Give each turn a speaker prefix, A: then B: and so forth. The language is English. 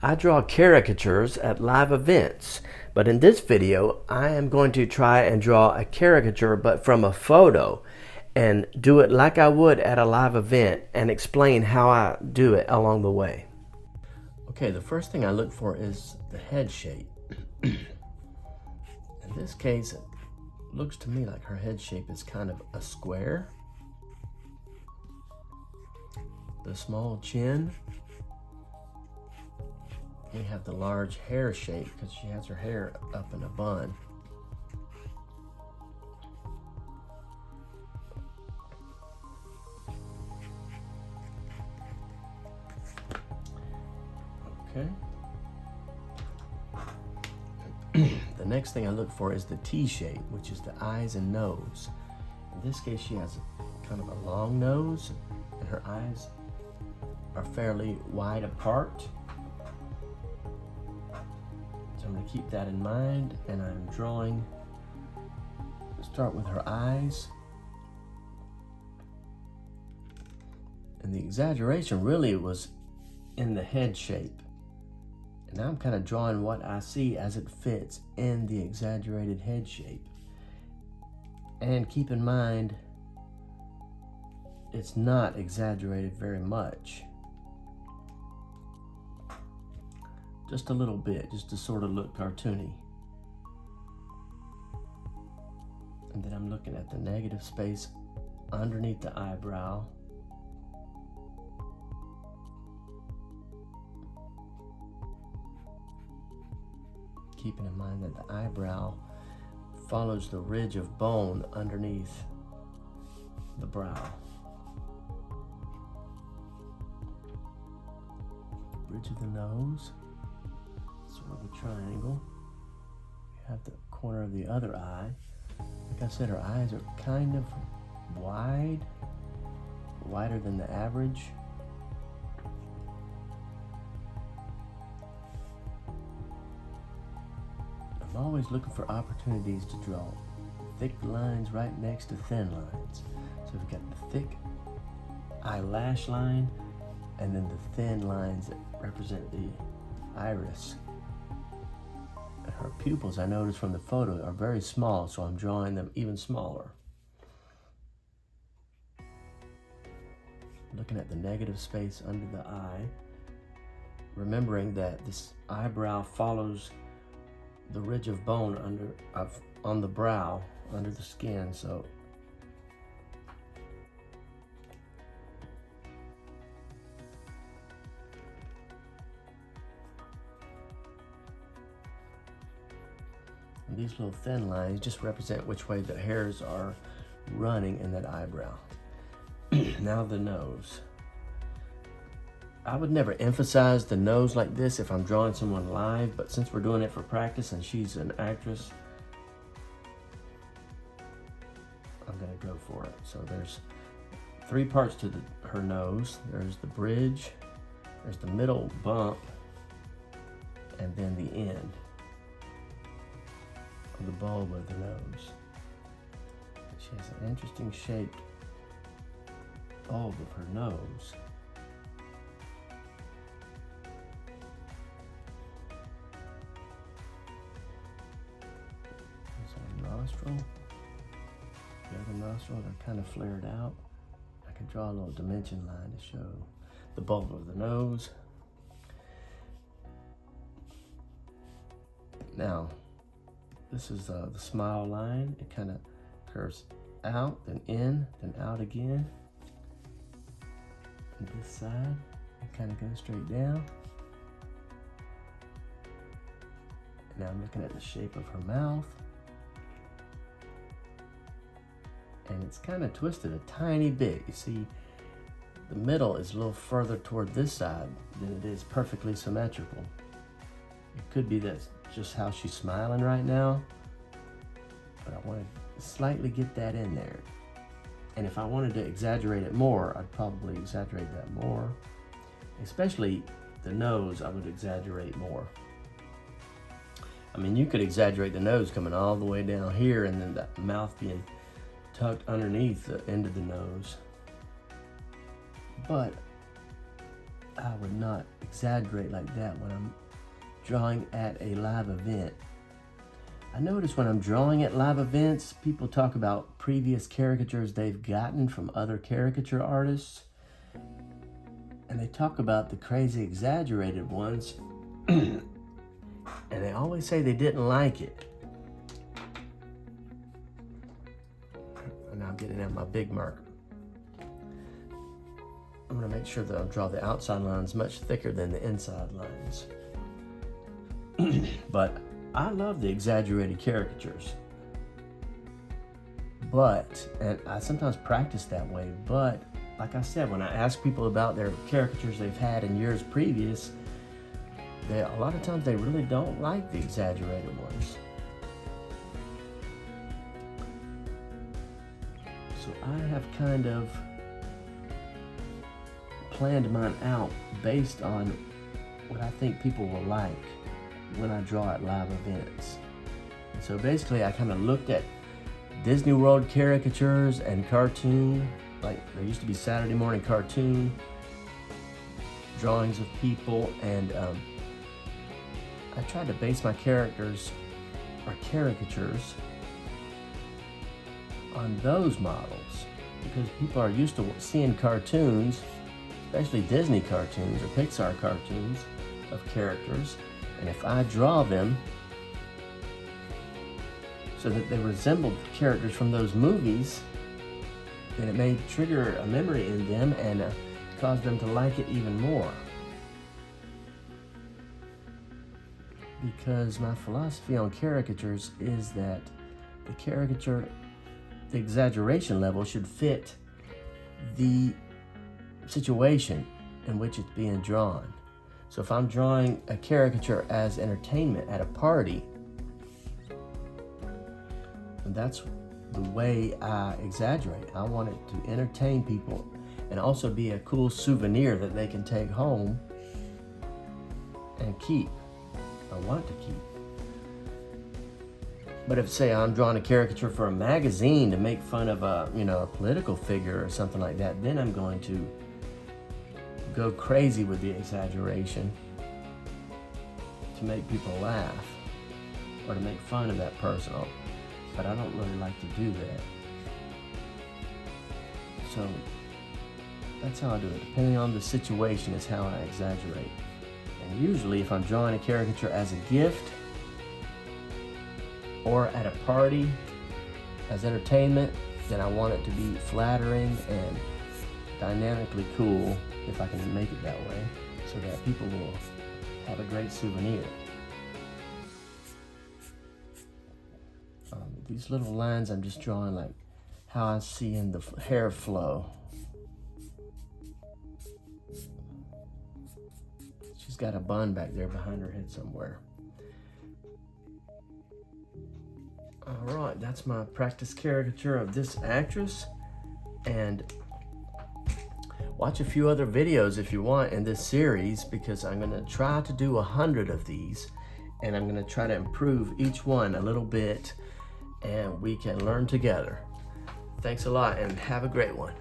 A: I draw caricatures at live events, but in this video I am going to try and draw a caricature but from a photo and do it like I would at a live event and explain how I do it along the way. Okay, the first thing I look for is the head shape. In this case, it looks to me like her head shape is kind of a square. The small chin. We have the large hair shape because she has her hair up in a bun. Okay. The next thing I look for is the T shape, which is the eyes and nose. In this case, she has kind of a long nose and her eyes are fairly wide apart. So I'm going to keep that in mind, and I'm drawing, start with her eyes. And the exaggeration really was in the head shape. And now I'm kind of drawing what I see as it fits in the exaggerated head shape. And keep in mind, it's not exaggerated very much. Just a little bit, just to sort of look cartoony. And then I'm looking at the negative space underneath the eyebrow. Keeping in mind that the eyebrow follows the ridge of bone underneath the brow. Bridge of the nose. Sort of a triangle. We have the corner of the other eye. Like I said, her eyes are kind of wide, wider than the average. I'm always looking for opportunities to draw thick lines right next to thin lines. So we've got the thick eyelash line and then the thin lines that represent the iris. Her pupils, I noticed from the photo, are very small, so I'm drawing them even smaller. Looking at the negative space under the eye, remembering that this eyebrow follows the ridge of bone on the brow, under the skin, so these little thin lines just represent which way the hairs are running in that eyebrow. Now the nose. I would never emphasize the nose like this if I'm drawing someone live, but since we're doing it for practice and she's an actress, I'm gonna go for it. So there's 3 parts to her nose. There's the bridge, there's the middle bump, and then the end of the bulb of the nose. She has an interesting shaped bulb of her nose. There's her nostril. The other nostrils are kind of flared out. I can draw a little dimension line to show the bulb of the nose. Now, this is the smile line. It kind of curves out, then in, then out again. And this side, it kind of goes straight down. And now I'm looking at the shape of her mouth. And it's kind of twisted a tiny bit. You see, the middle is a little further toward this side than it is perfectly symmetrical. It could be that's just how she's smiling right now, but I want to slightly get that in there. And if I wanted to exaggerate it more, I'd probably exaggerate that more. Especially the nose, I would exaggerate more. I mean, you could exaggerate the nose coming all the way down here and then the mouth being tucked underneath the end of the nose. But I would not exaggerate like that when I'm drawing at a live event. I notice when I'm drawing at live events, people talk about previous caricatures they've gotten from other caricature artists. And they talk about the crazy exaggerated ones. And they always say they didn't like it. And now I'm getting out my big marker. I'm gonna make sure that I draw the outside lines much thicker than the inside lines. But I love the exaggerated caricatures. And I sometimes practice that way, but like I said, when I ask people about their caricatures they've had in years previous, a lot of times they really don't like the exaggerated ones. So I have kind of planned mine out based on what I think people will like when I draw at live events. And so basically I kind of looked at Disney World caricatures and cartoon, like there used to be Saturday morning cartoon drawings of people, and I tried to base my characters or caricatures on those models, because people are used to seeing cartoons, especially Disney cartoons or Pixar cartoons of characters, and if I draw them so that they resemble characters from those movies, then it may trigger a memory in them and cause them to like it even more. Because my philosophy on caricatures is that the caricature, the exaggeration level should fit the situation in which it's being drawn. So if I'm drawing a caricature as entertainment at a party, that's the way I exaggerate. I want it to entertain people and also be a cool souvenir that they can take home and keep. I want to keep. But if, say, I'm drawing a caricature for a magazine to make fun of a political figure or something like that, then I'm going to go crazy with the exaggeration to make people laugh or to make fun of that person. But I don't really like to do that. So that's how I do it. Depending on the situation is how I exaggerate. And usually if I'm drawing a caricature as a gift or at a party as entertainment, then I want it to be flattering and dynamically cool, if I can make it that way, so that people will have a great souvenir. These little lines I'm just drawing like how I see in the hair flow. She's got a bun back there behind her head somewhere. All right, that's my practice caricature of this actress. And watch a few other videos if you want in this series, because I'm gonna try to do 100 of these, and I'm gonna try to improve each one a little bit, and we can learn together. Thanks a lot and have a great one.